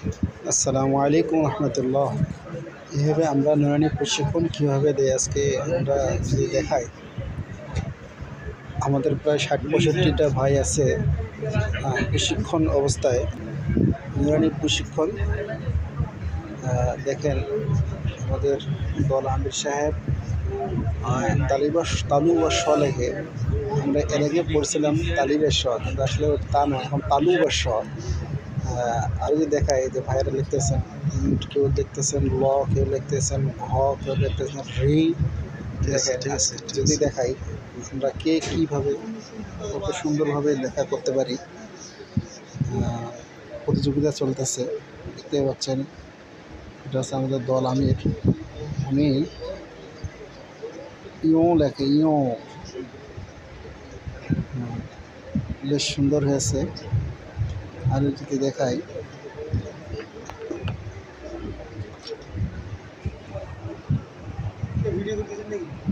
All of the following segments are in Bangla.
আসসালামু আলাইকুম রহমতুল্লাহ। এভাবে আমরা নুরানি প্রশিক্ষণ কীভাবে দেয় আজকে আমরা যদি দেখাই, আমাদের প্রায় ৬০-৬৫টা ভাই আছে প্রশিক্ষণ অবস্থায় নুরানি প্রশিক্ষণ। দেখেন আমাদের দল আমির সাহেব তালু বা শ লেখে, আমরা এর আগে পড়ছিলাম তালিবের শ, কিন্তু আসলে তা নয়, এখন তালু বা শ। আর যদি দেখায় যে ভাইরা লিখতেছেন, কেউ লিখতেছেন ল, কেউ লিখতেছেন ঘ, কেউ লিখতেছেন রি। দেখেন যদি দেখাই আমরা কে কীভাবে কত সুন্দরভাবে লেখা করতে পারি। প্রতিযোগিতা চলতেছে, দেখতে পাচ্ছেন। এটা হচ্ছে আমাদের দল আমির, উনি ইও লেখে, ইও বেশ সুন্দর হয়েছে। আর যদি দেখাই,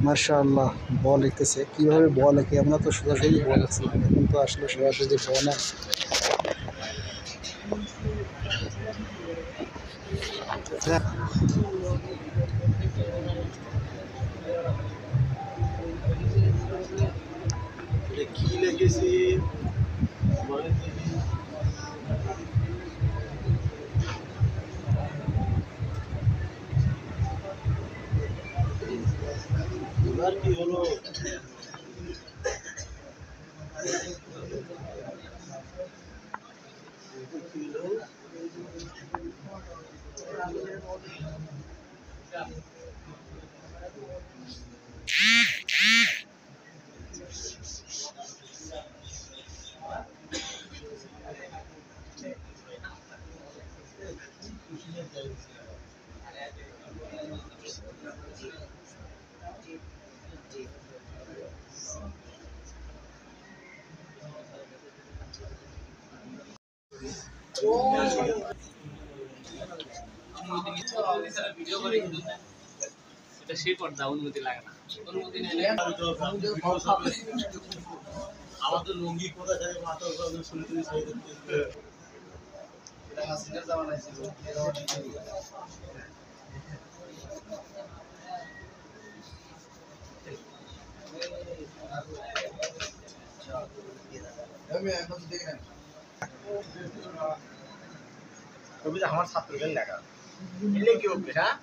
মাশাআল্লাহ ব লিখতেছে। কীভাবে ব লেখে, আমরা তো সোজাসুজি ব লিখছিলাম, এখন তো আসলে সোজাসুজি ব না। কি লিখেছি এবার কি হলো? এটা সেই পর্দা, অনুমতি লাগে না। অনুমতি নিলে আমাদের লুঙ্গি কোথায় থাকে মাথা শুনে তুমি সেই দেখতে এটা হাসিনার জামানায় ছিল। আমার ছাত্রদের লেখা এলে কি হবে? হ্যাঁ